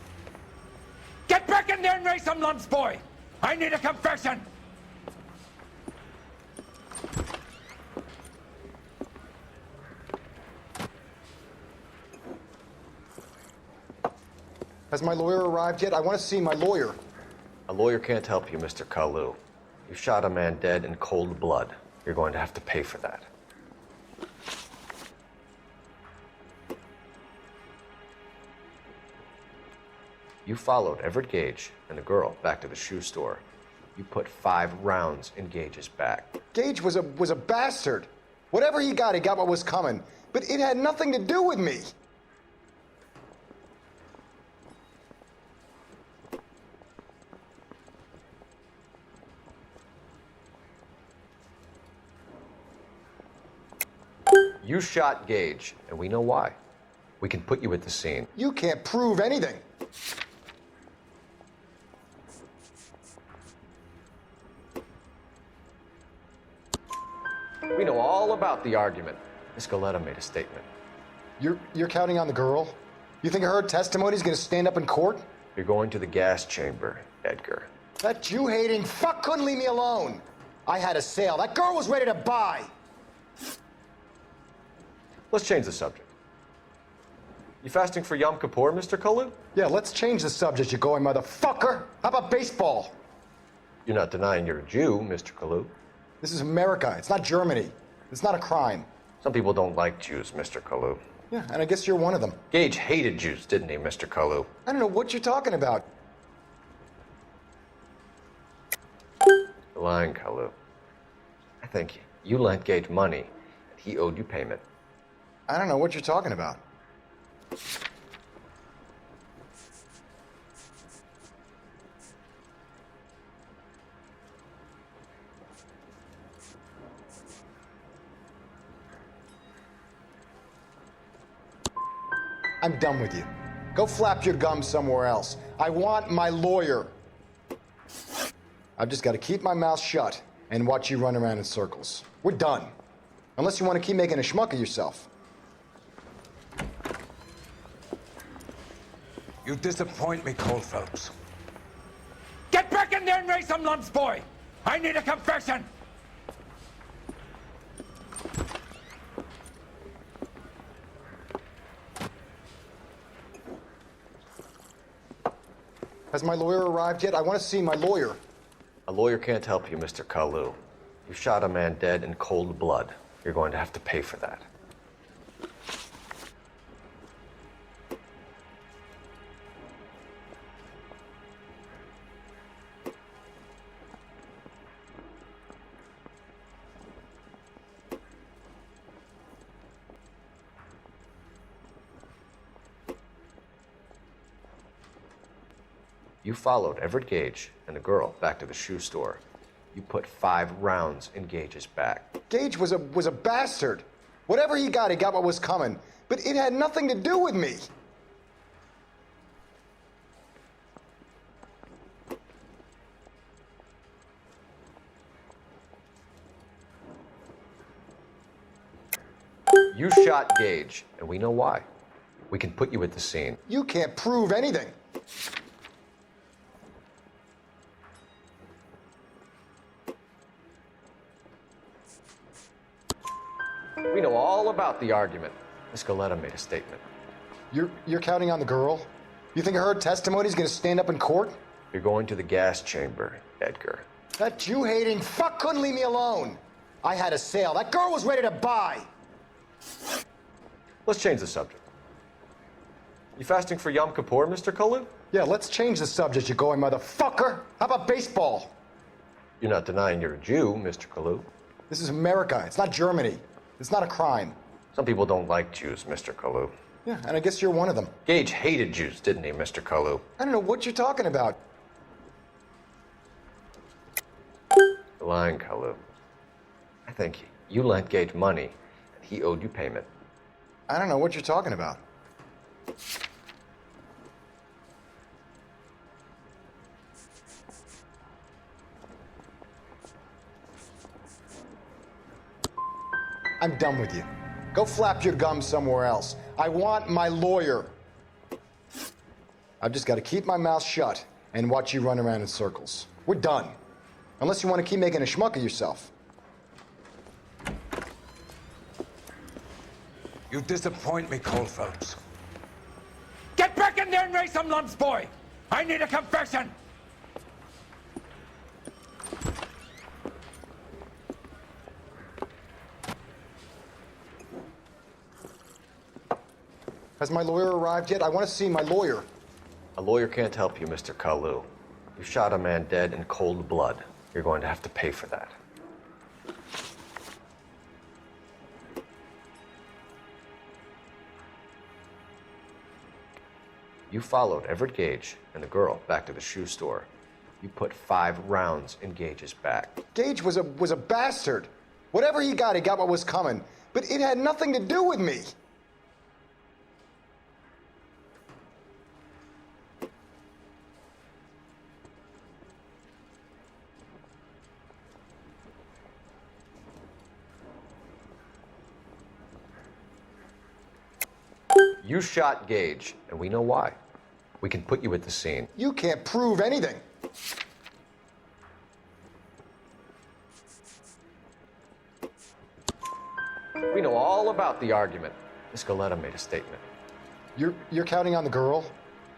Get back in there and raise some lumps, boy! I need a confession! Has my lawyer arrived yet? I want to see my lawyer. A lawyer can't help you, Mr. Kalu. You shot a man dead in cold blood. You're going to have to pay for that. You followed Everett Gage and the girl back to the shoe store. You put 5 rounds in Gage's back. Gage was a bastard. Whatever he got what was coming. But it had nothing to do with me. You shot Gage, and we know why. We can put you at the scene. You can't prove anything. We know all about the argument. Miss Goleta made a statement. You're counting on the girl? You think her testimony's gonna stand up in court? You're going to the gas chamber, Edgar. That Jew-hating fuck couldn't leave me alone. I had a sale. That girl was ready to buy. Let's change the subject. You fasting for Yom Kippur, Mr. Kalu? Yeah, let's change the subject, you going motherfucker. How about baseball? You're not denying you're a Jew, Mr. Kalu. This is America. It's not Germany. It's not a crime. Some people don't like Jews, Mr. Kalu. Yeah, and I guess you're one of them. Gage hated Jews, didn't he, Mr. Kalu? I don't know what you're talking about. You're lying, Kalu. I think you lent Gage money, and he owed you payment. I don't know what you're talking about. I'm done with you. Go flap your gums somewhere else. I want my lawyer. I've just got to keep my mouth shut and watch you run around in circles. We're done. Unless you want to keep making a schmuck of yourself. You disappoint me, Cole Phelps. Get back in there and raise some lumps, boy! I need a confession! Has my lawyer arrived yet? I want to see my lawyer. A lawyer can't help you, Mr. Kalu. You shot a man dead in cold blood. You're going to have to pay for that. You followed Everett Gage and the girl back to the shoe store. You put 5 rounds in Gage's back. Gage was a bastard. Whatever he got what was coming. But it had nothing to do with me. You shot Gage, and we know why. We can put you at the scene. You can't prove anything. We know all about the argument. Miss Goleta made a statement. You're counting on the girl? You think her testimony's gonna stand up in court? You're going to the gas chamber, Edgar. That Jew-hating fuck couldn't leave me alone. I had a sale. That girl was ready to buy. Let's change the subject. You fasting for Yom Kippur, Mr. Kalu? Yeah, let's change the subject, you going motherfucker. How about baseball? You're not denying you're a Jew, Mr. Kalu. This is America. It's not Germany. It's not a crime. Some people don't like Jews, Mr. Kalu. Yeah, and I guess you're one of them. Gage hated Jews, didn't he, Mr. Kalu? I don't know what you're talking about. You're lying, Kalu. I think you lent Gage money, and he owed you payment. I don't know what you're talking about. I'm done with you. Go flap your gums somewhere else. I want my lawyer. I've just got to keep my mouth shut and watch you run around in circles. We're done. Unless you want to keep making a schmuck of yourself. You disappoint me, Cole Phelps. Get back in there and raise some lumps, boy! I need a confession! Has my lawyer arrived yet? I want to see my lawyer. A lawyer can't help you, Mr. Kalu. You shot a man dead in cold blood. You're going to have to pay for that. You followed Everett Gage and the girl back to the shoe store. You put 5 rounds in Gage's back. Gage was a bastard. Whatever he got what was coming. But it had nothing to do with me. You shot Gage, and we know why. We can put you at the scene. You can't prove anything. We know all about the argument. Miss Goleta made a statement. You're counting on the girl?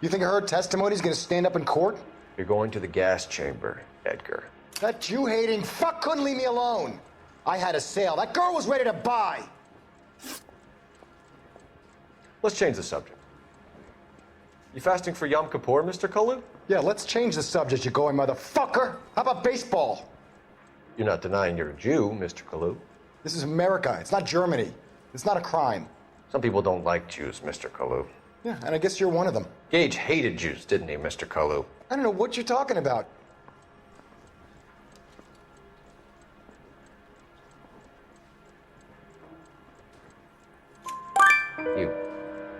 You think her testimony's gonna stand up in court? You're going to the gas chamber, Edgar. That Jew-hating fuck couldn't leave me alone. I had a sale. That girl was ready to buy. Let's change the subject. You fasting for Yom Kippur, Mr. Kalu? Yeah, let's change the subject, you going motherfucker. How about baseball? You're not denying you're a Jew, Mr. Kalu. This is America. It's not Germany. It's not a crime. Some people don't like Jews, Mr. Kalu. Yeah, and I guess you're one of them. Gage hated Jews, didn't he, Mr. Kalu? I don't know what you're talking about. You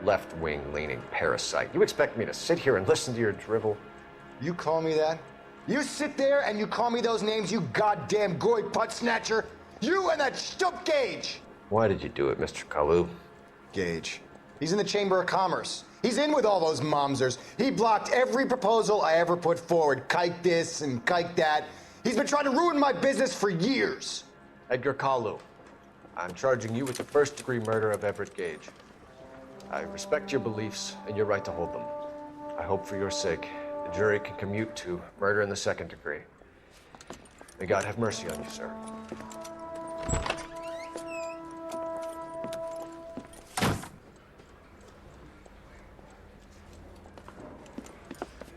left-wing leaning parasite. You expect me to sit here and listen to your drivel? You call me that? You sit there and you call me those names, you goddamn goy putt snatcher? You and that stup Gage! Why did you do it, Mr. Kalu? Gage. He's in the Chamber of Commerce. He's in with all those momsers. He blocked every proposal I ever put forward. Kike this and kike that. He's been trying to ruin my business for years. Edgar Kalu, I'm charging you with the first-degree murder of Everett Gage. I respect your beliefs and your right to hold them. I hope for your sake the jury can commute to murder in the second degree. May God have mercy on you, sir.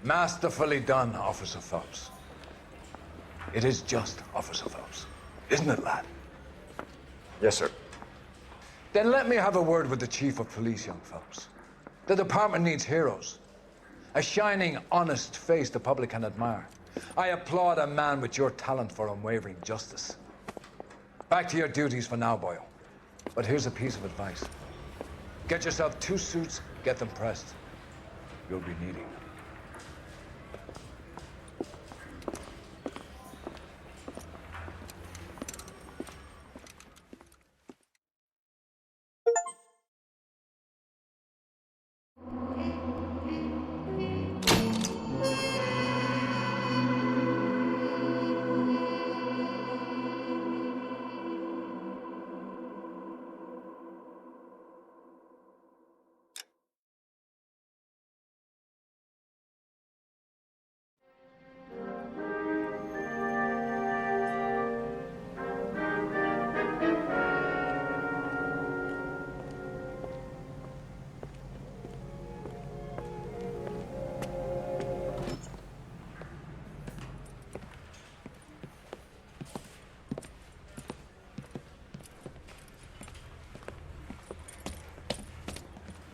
Masterfully done, Officer Phelps. It is just, Officer Phelps. Isn't it, lad? Yes, sir. Then let me have a word with the Chief of Police, young Phelps. The department needs heroes. A shining, honest face the public can admire. I applaud a man with your talent for unwavering justice. Back to your duties for now, Boyle. But here's a piece of advice. Get yourself 2 suits, get them pressed. You'll be needing them.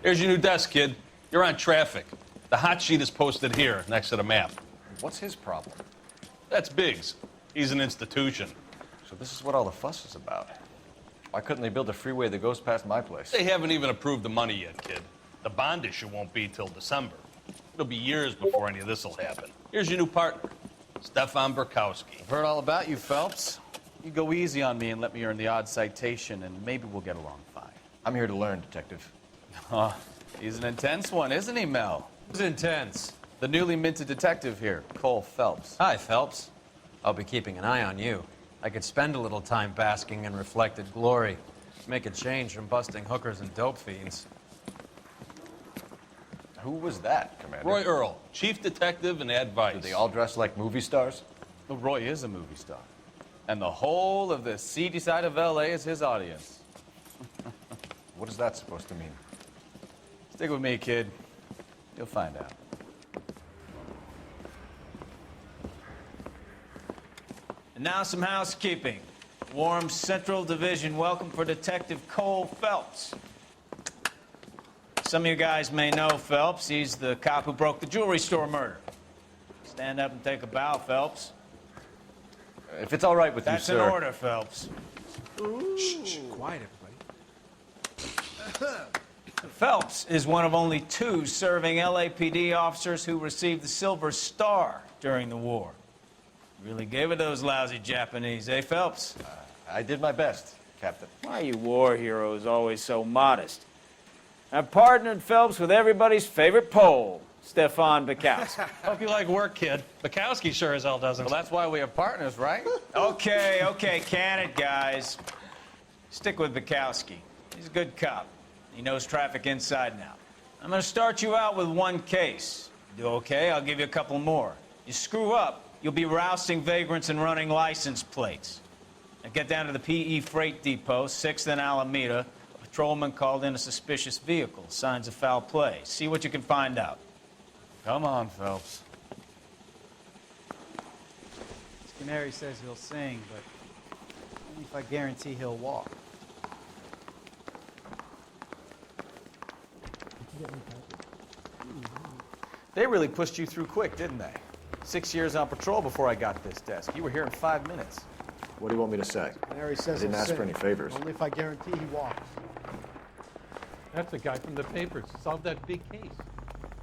Here's your new desk, kid. You're on traffic. The hot sheet is posted here, next to the map. What's his problem? That's Biggs. He's an institution. So this is what all the fuss is about. Why couldn't they build a freeway that goes past my place? They haven't even approved the money yet, kid. The bond issue won't be till December. It'll be years before any of this will happen. Here's your new partner, Stefan Burkowski. I've heard all about you, Phelps. You go easy on me and let me earn the odd citation, and maybe we'll get along fine. I'm here to learn, Detective. Oh, he's an intense one, isn't he, Mel? Who's intense? The newly minted detective here, Cole Phelps. Hi, Phelps. I'll be keeping an eye on you. I could spend a little time basking in reflected glory. Make a change from busting hookers and dope fiends. Who was that, Commander? Roy Earl, chief detective and advice. Do they all dress like movie stars? Well, Roy is a movie star. And the whole of the seedy side of L.A. is his audience. What is that supposed to mean? Stick with me, kid. You'll find out. And now some housekeeping. Warm Central Division welcome for Detective Cole Phelps. Some of you guys may know Phelps. He's the cop who broke the jewelry store murder. Stand up and take a bow, Phelps. If it's all right with you, sir. That's an order, Phelps. Shh, quiet, everybody. Phelps is one of only 2 serving LAPD officers who received the Silver Star during the war. Really gave it those lousy Japanese, eh, Phelps? I did my best, Captain. Why are you war heroes always so modest? I've partnered Phelps with everybody's favorite Pole, Stefan Burkowski. Hope you like work, kid. Bukowski sure as hell doesn't. Well, that's why we have partners, right? Okay, can it, guys. Stick with Bukowski. He's a good cop. He knows traffic inside and out. I'm going to start you out with 1 case. You do okay, I'll give you a couple more. You screw up, you'll be rousting vagrants and running license plates. Now get down to the PE Freight Depot, 6th and Alameda. A patrolman called in a suspicious vehicle. Signs of foul play. See what you can find out. Come on, Phelps. Canary says he'll sing, but only if I guarantee he'll walk. They really pushed you through quick, didn't they? 6 years on patrol before I got this desk. You were here in 5 minutes. What do you want me to say? Canary says I didn't he'll ask sing, for any favors. only if I guarantee he walks. That's the guy from the papers. Solved that big case.